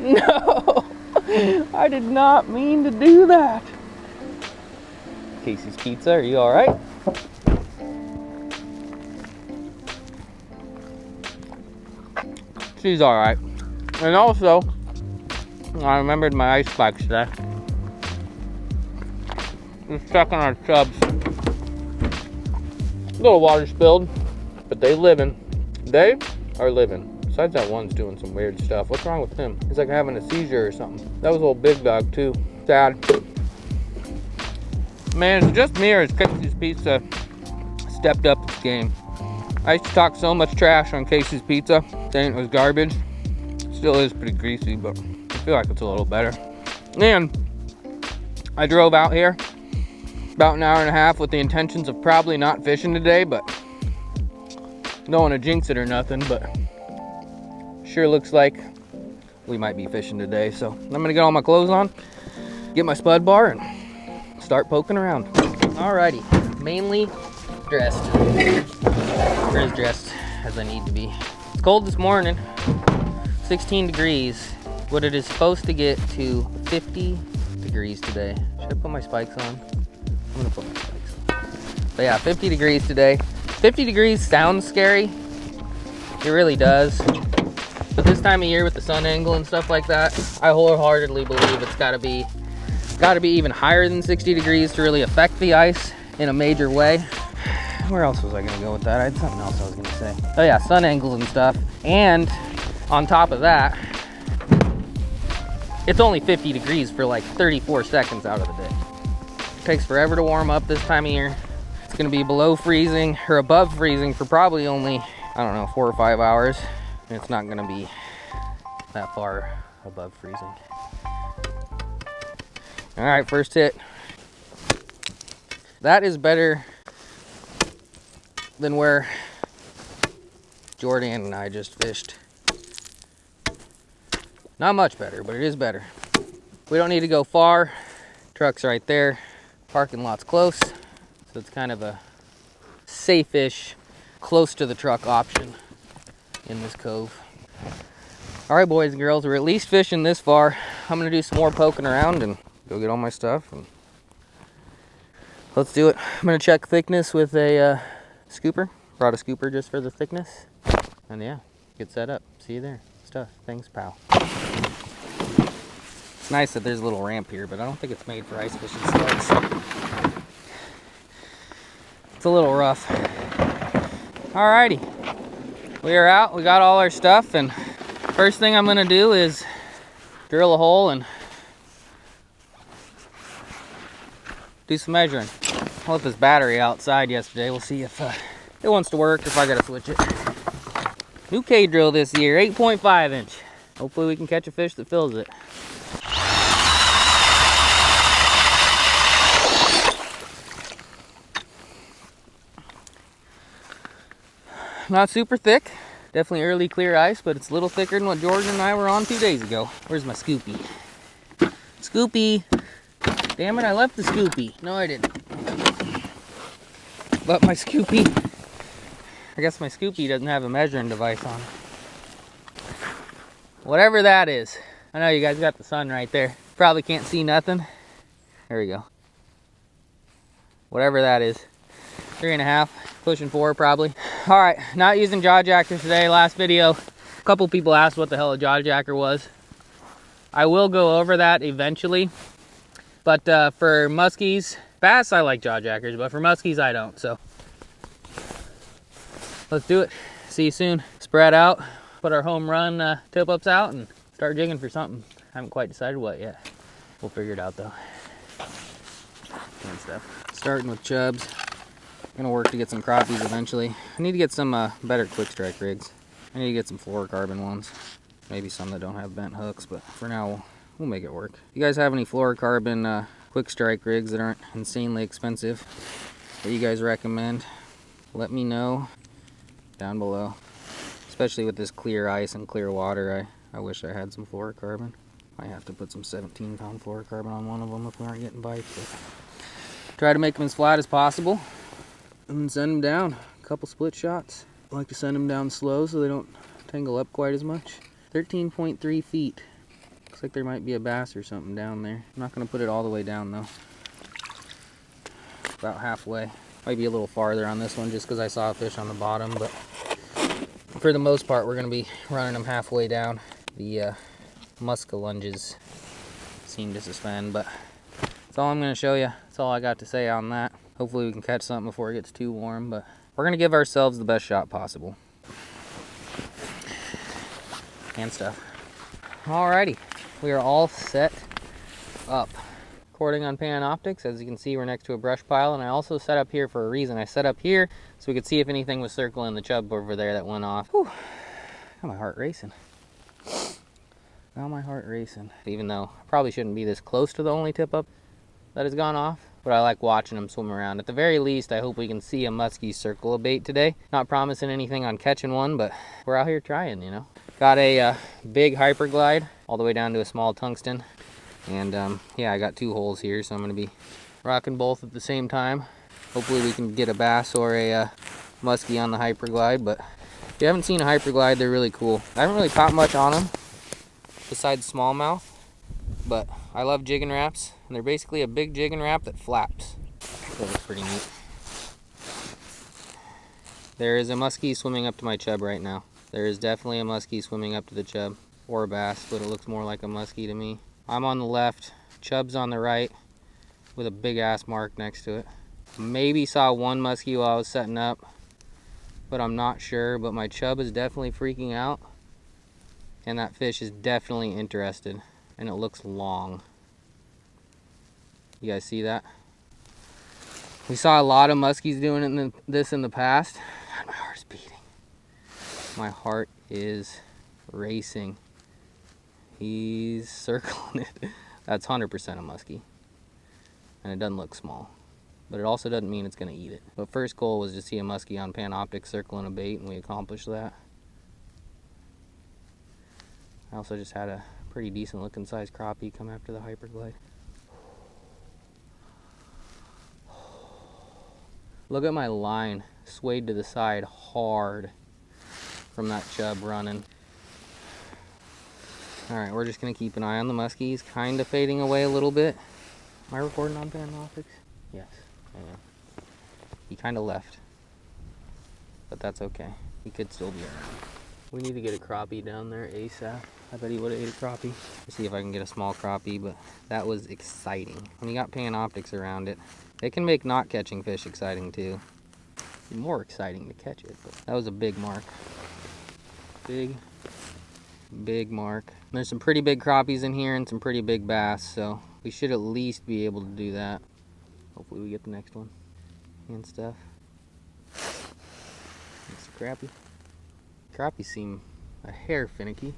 No, I did not mean to do that. Casey's Pizza, are you all right? She's all right. And also, I remembered my ice spikes today. Just checking our chubs. A little water spilled, but they living. They are living. Besides that one's doing some weird stuff. What's wrong with him? He's like having a seizure or something. That was a little big dog too. Sad. Man, it's just me or has Casey's Pizza stepped up its game? I used to talk so much trash on Casey's Pizza, saying it was garbage. Still is pretty greasy, but I feel like it's a little better. And I drove out here about an hour and a half with the intentions of probably not fishing today, but don't want to jinx it or nothing, but sure looks like we might be fishing today. So I'm gonna get all my clothes on, get my spud bar, and start poking around. Alrighty, mainly dressed, or as dressed as I need to be. It's cold this morning, 16 degrees, but it is supposed to get to 50 degrees today. Should I put my spikes on? I'm gonna put my spikes on. But yeah, 50 degrees today. 50 degrees sounds scary. It really does. But this time of year with the sun angle and stuff like that, I wholeheartedly believe it's gotta be even higher than 60 degrees to really affect the ice in a major way. Where else was I gonna go with that? I had something else I was gonna say. Oh yeah, sun angles and stuff. And on top of that, it's only 50 degrees for like 34 seconds out of the day. It takes forever to warm up this time of year. It's gonna be below freezing or above freezing for probably only, I don't know, 4 or 5 hours. And it's not gonna be that far above freezing. All right, first hit. That is better than where Jordan and I just fished. Not much better, but it is better. We don't need to go far. Truck's right there. Parking lot's close. So it's kind of a safe-ish, close to the truck option in this cove. All right, boys and girls, we're at least fishing this far. I'm gonna do some more poking around and go get all my stuff. And let's do it. I'm gonna check thickness with a scooper. Brought a scooper just for the thickness. And yeah, get set up. See you there. Stuff. Thanks, pal. It's nice that there's a little ramp here, but I don't think it's made for ice fishing sleds. It's a little rough. Alrighty, we are out. We got all our stuff, and first thing I'm gonna do is drill a hole and do some measuring. I left this battery outside yesterday. We'll see if it wants to work, if I gotta switch it. New K drill this year, 8.5 inch. Hopefully we can catch a fish that fills it. Not super thick, definitely early clear ice, but it's a little thicker than what Jordan and I were on 2 days ago. Where's my Scoopy? Scoopy! Damn it, I left the Scoopy. No, I didn't. But my Scoopy, I guess my Scoopy doesn't have a measuring device on it. Whatever that is. I know you guys got the sun right there. Probably can't see nothing. There we go. Whatever that is. 3.5, pushing 4 probably. All right, not using jaw jackers today. Last video, a couple people asked what the hell a jaw jacker was. I will go over that eventually. But for muskies, bass I like jaw jackers, but for muskies I don't, so. Let's do it. See you soon. Spread out, put our home run tip-ups out, and start jigging for something. Haven't quite decided what yet. We'll figure it out though. And stuff. Starting with chubs. I'm gonna work to get some crappies eventually. I need to get some better quick strike rigs. I need to get some fluorocarbon ones. Maybe some that don't have bent hooks, but for now we'll make it work. If you guys have any fluorocarbon quick strike rigs that aren't insanely expensive that you guys recommend, let me know down below. Especially with this clear ice and clear water, I wish I had some fluorocarbon. Might have to put some 17-pound fluorocarbon on one of them if we aren't getting bites. But try to make them as flat as possible and send them down. A couple split shots. I like to send them down slow so they don't tangle up quite as much. 13.3 feet. Looks like there might be a bass or something down there. I'm not going to put it all the way down though. About halfway. Might be a little farther on this one just because I saw a fish on the bottom, but for the most part we're going to be running them halfway down. The muskellunges seem to suspend, but that's all I'm going to show you. That's all I got to say on that. Hopefully we can catch something before it gets too warm, but we're going to give ourselves the best shot possible. And stuff. Alrighty, we are all set up. Recording on Panoptics. As you can see, we're next to a brush pile, and I also set up here for a reason. I set up here so we could see if anything was circling the chub over there that went off. Whew. Got my heart racing. Got my heart racing. Even though I probably shouldn't be this close to the only tip up that has gone off, but I like watching them swim around. At the very least, I hope we can see a muskie circle a bait today. Not promising anything on catching one, but we're out here trying, you know. Got a big hyperglide all the way down to a small tungsten. And yeah, I got 2 holes here, so I'm going to be rocking both at the same time. Hopefully we can get a bass or a muskie on the hyperglide, but if you haven't seen a hyperglide, they're really cool. I haven't really caught much on them besides smallmouth, but I love jigging wraps, and they're basically a big jigging wrap that flaps. So that's pretty neat. There is a muskie swimming up to my chub right now. There is definitely a muskie swimming up to the chub, or a bass, but it looks more like a muskie to me. I'm on the left, chub's on the right, with a big ass mark next to it. Maybe saw one muskie while I was setting up, but I'm not sure. But my chub is definitely freaking out, and that fish is definitely interested, and it looks long. You guys see that? We saw a lot of muskies doing this in the past. God, my heart's beating. My heart is racing. He's circling it. That's 100% a muskie. And it doesn't look small. But it also doesn't mean it's going to eat it. But first goal was to see a muskie on Panoptics circling a bait, and we accomplished that. I also just had a pretty decent looking size crappie come after the hyperglide. Look at my line swayed to the side hard from that chub running. Alright, we're just going to keep an eye on the muskies, kind of fading away a little bit. Am I recording on Panoptics? Yes, I am. He kind of left, but that's okay. He could still be around. We need to get a crappie down there ASAP. I bet he would have ate a crappie. Let's see if I can get a small crappie, but that was exciting. When you got Panoptics around it, it can make not catching fish exciting too. It's more exciting to catch it, but that was a big mark. Big mark. There's some pretty big crappies in here and some pretty big bass, so we should at least be able to do that. Hopefully we get the next one and stuff. It's a crappie. Crappies seem a hair finicky.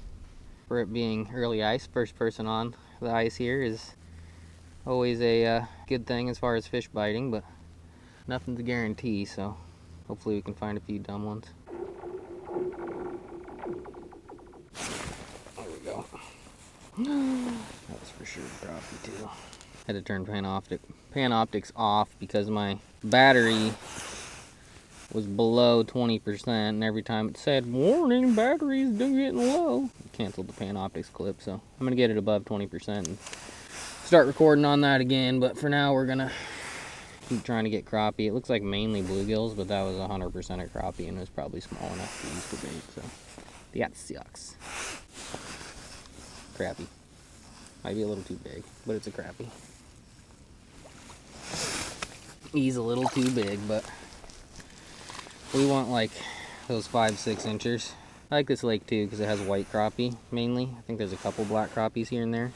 For it being early ice, first person on the ice here is always a good thing as far as fish biting, but nothing's a guarantee, so hopefully we can find a few dumb ones. There we go. That was for sure crappie too. Had to turn Panoptics off because my battery was below 20%, and every time it said, "Warning, battery's getting low," I canceled the Panoptics clip, so I'm gonna get it above 20% and start recording on that again. But for now, we're gonna keep trying to get crappie. It looks like mainly bluegills, but that was 100% a crappie, and it was probably small enough to use for bait, so that sucks. Crappie. Might be a little too big, but it's a crappie. He's a little too big, but we want like those 5-6 inchers. I like this lake too because it has white crappie mainly. I think there's a couple black crappies here and there.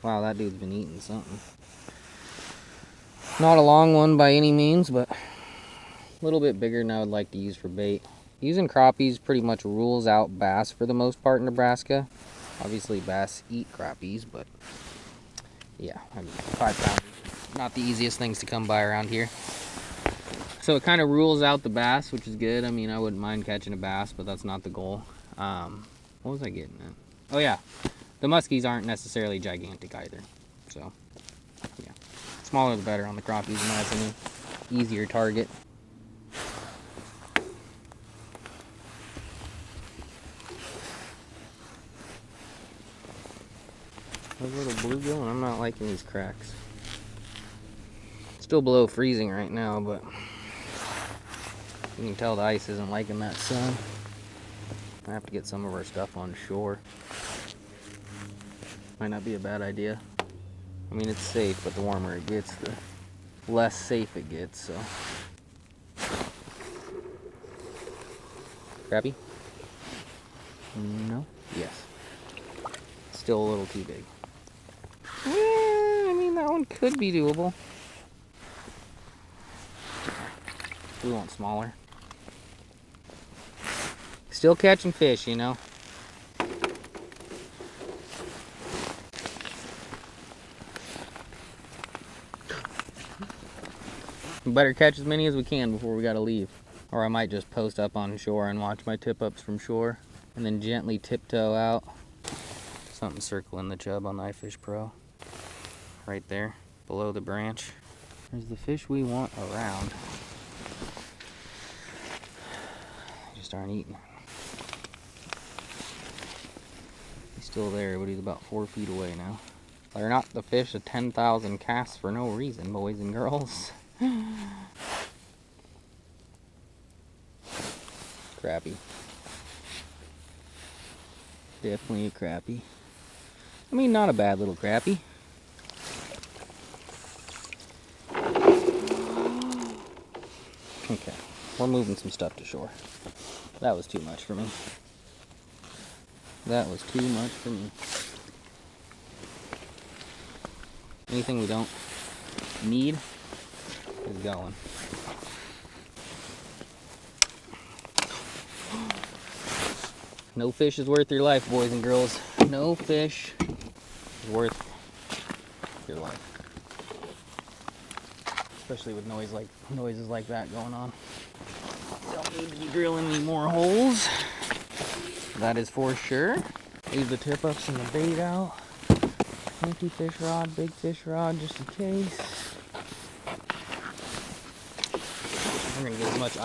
Wow, that dude's been eating something. Not a long one by any means, but a little bit bigger than I would like to use for bait. Using crappies pretty much rules out bass for the most part in Nebraska. Obviously bass eat crappies, but yeah, I mean 5 pounders, not the easiest things to come by around here. So it kind of rules out the bass, which is good. I mean, I wouldn't mind catching a bass, but that's not the goal. What was I getting at? Oh yeah, the muskies aren't necessarily gigantic either. So yeah, smaller the better on the crappies in my opinion. Easier target. There's a little bluegill, and I'm not liking these cracks. Still below freezing right now, but you can tell the ice isn't liking that sun. I have to get some of our stuff on shore. Might not be a bad idea. I mean, it's safe, but the warmer it gets, the less safe it gets, so. Crappie? No? Yes. Still a little too big. I mean, that one could be doable. We want smaller. Still catching fish, you know. We better catch as many as we can before we gotta leave. Or I might just post up on shore and watch my tip-ups from shore and then gently tiptoe out. Something circling the chub on the iFish Pro. Right there, below the branch. There's the fish we want around. They just aren't eating. He's still there, but he's about 4 feet away now. They're not the fish of 10,000 casts for no reason, boys and girls. Crappie. Definitely a crappie. I mean, not a bad little crappie. Okay, we're moving some stuff to shore. That was too much for me. That was too much for me. Anything we don't need is going. No fish is worth your life, boys and girls. No fish is worth your life. Especially with noises like that going on. Don't need to be drilling any more holes. That is for sure. Leave the tip-ups and the bait out. Empty fish rod, big fish rod, just in case. We're gonna get as much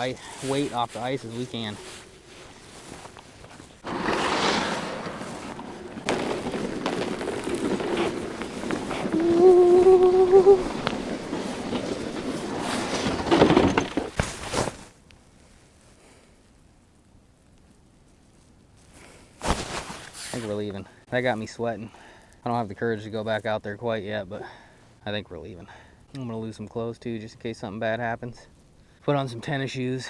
weight off the ice as we can. I think we're leaving. That got me sweating. I don't have the courage to go back out there quite yet, but I think we're leaving. I'm gonna lose some clothes too, just in case something bad happens. Put on some tennis shoes.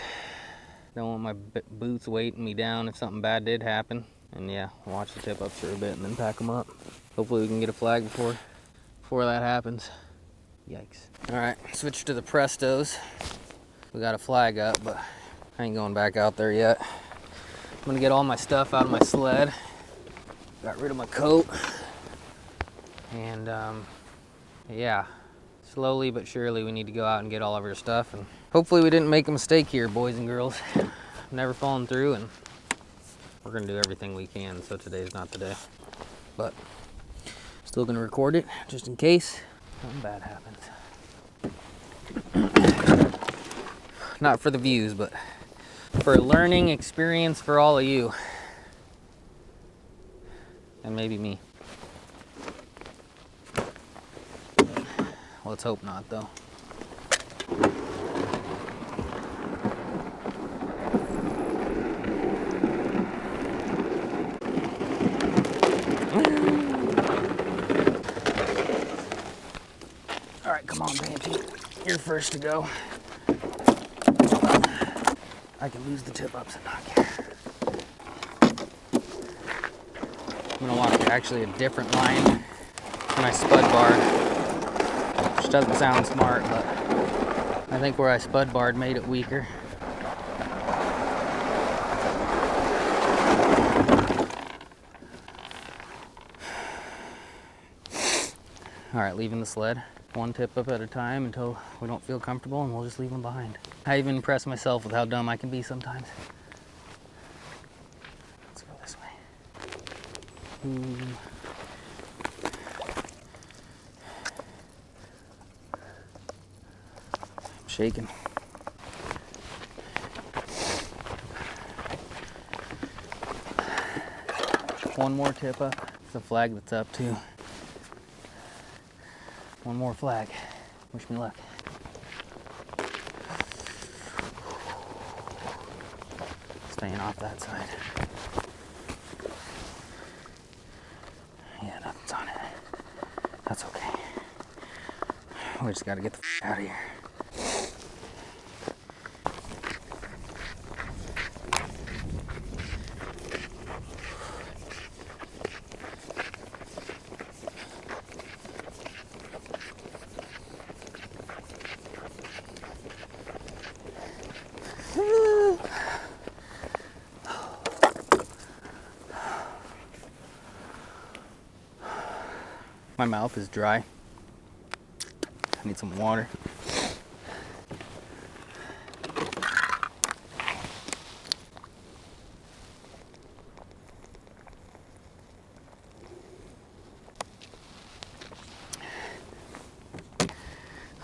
Don't want my boots weighting me down if something bad did happen. And yeah, watch the tip-ups for a bit and then pack them up. Hopefully we can get a flag before that happens. Yikes. All right, switch to the Prestos. We got a flag up, but I ain't going back out there yet. I'm gonna get all my stuff out of my sled. Got rid of my coat. And yeah, slowly but surely we need to go out and get all of our stuff. And hopefully we didn't make a mistake here, boys and girls. Never fallen through, and we're gonna do everything we can, so today's not the day. But still gonna record it, just in case something bad happens. Not for the views, but for a learning experience for all of you. And maybe me. Let's hope not, though. All right, come on, Banshee. You're first to go. I can lose the tip-ups and not care. I'm gonna walk actually a different line for my spud bar, which doesn't sound smart, but I think where I spud barred made it weaker. All right, leaving the sled. One tip up at a time until we don't feel comfortable, and we'll just leave them behind. I even impress myself with how dumb I can be sometimes. Let's go this way. I'm shaking. One more tip up. It's a flag that's up too. One more flag. Wish me luck. Staying off that side. Yeah, nothing's on it. That's okay. We just gotta get the out of here. My mouth is dry. I need some water.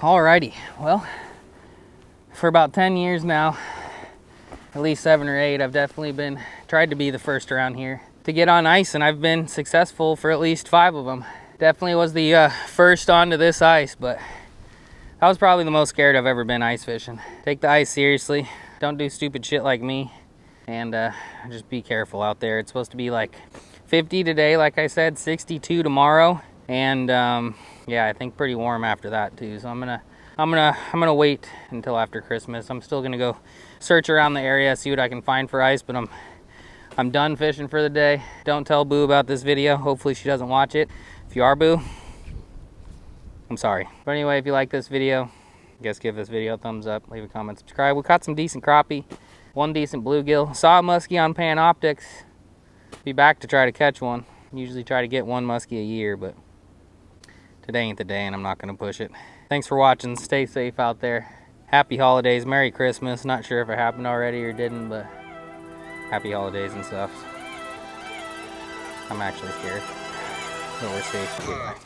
Alrighty, well, for about 10 years now, at least 7 or 8, I've definitely tried to be the first around here to get on ice, and I've been successful for at least 5 of them. Definitely was the first onto this ice, but that was probably the most scared I've ever been ice fishing. Take the ice seriously. Don't do stupid shit like me, and just be careful out there. It's supposed to be like 50 today, like I said, 62 tomorrow, and yeah, I think pretty warm after that too. So I'm gonna wait until after Christmas. I'm still gonna go search around the area, see what I can find for ice, but I'm done fishing for the day. Don't tell Boo about this video. Hopefully she doesn't watch it. If you are, Boo, I'm sorry. But anyway, if you like this video, I guess give this video a thumbs up, leave a comment, subscribe. We caught some decent crappie, 1 decent bluegill. Saw a muskie on Pan Optics. Be back to try to catch one. Usually try to get 1 muskie a year, but today ain't the day and I'm not gonna push it. Thanks for watching. Stay safe out there. Happy holidays, Merry Christmas. Not sure if it happened already or didn't, but happy holidays and stuff. I'm actually scared. But we're safe. Goodbye.